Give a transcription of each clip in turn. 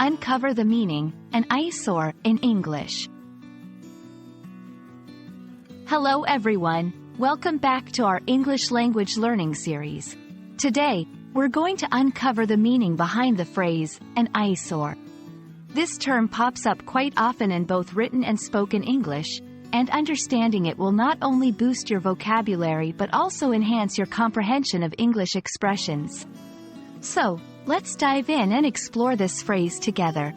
Uncover the meaning, an eyesore in English. Hello everyone, welcome back to our English language learning series. Today, we're going to uncover the meaning behind the phrase, an eyesore. This term pops up quite often in both written and spoken English, and understanding it will not only boost your vocabulary but also enhance your comprehension of English expressions. So, let's dive in and explore this phrase together.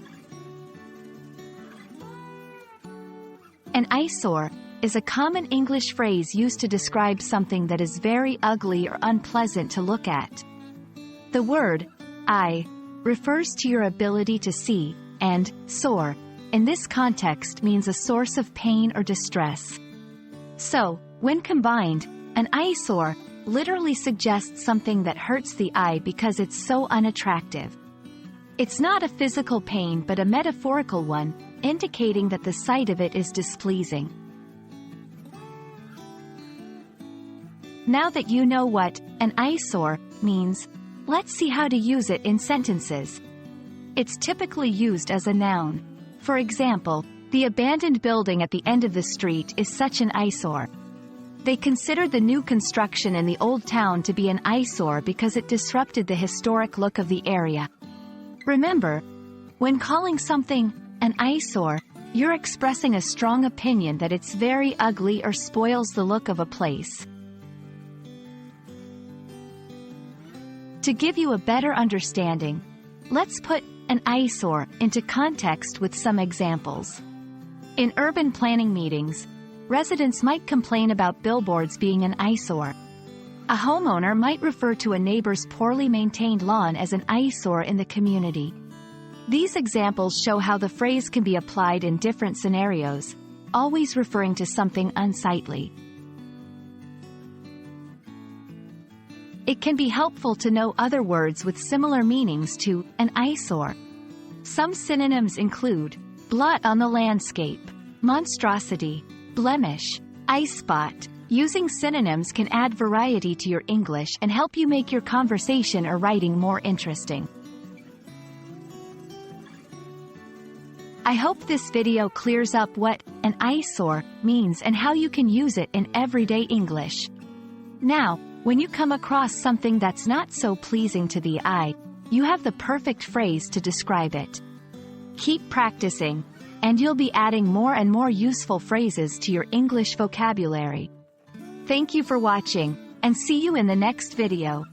An eyesore is a common English phrase used to describe something that is very ugly or unpleasant to look at. The word eye refers to your ability to see, and sore, in this context means a source of pain or distress. So, when combined, an eyesore literally suggests something that hurts the eye because it's so unattractive. It's not a physical pain but a metaphorical one, indicating that the sight of it is displeasing. Now that you know what an eyesore means, let's see how to use it in sentences. It's typically used as a noun. For example, the abandoned building at the end of the street is such an eyesore. They considered the new construction in the old town to be an eyesore because it disrupted the historic look of the area. Remember, when calling something an eyesore, you're expressing a strong opinion that it's very ugly or spoils the look of a place. To give you a better understanding, let's put an eyesore into context with some examples. In urban planning meetings, residents might complain about billboards being an eyesore. A homeowner might refer to a neighbor's poorly maintained lawn as an eyesore in the community. These examples show how the phrase can be applied in different scenarios, always referring to something unsightly. It can be helpful to know other words with similar meanings to an eyesore. Some synonyms include blot on the landscape, monstrosity, blemish, eyespot. Using synonyms can add variety to your English and help you make your conversation or writing more interesting. I hope this video clears up what an eyesore means and how you can use it in everyday English. Now, when you come across something that's not so pleasing to the eye, you have the perfect phrase to describe it. Keep practicing, and you'll be adding more and more useful phrases to your English vocabulary. Thank you for watching, and see you in the next video.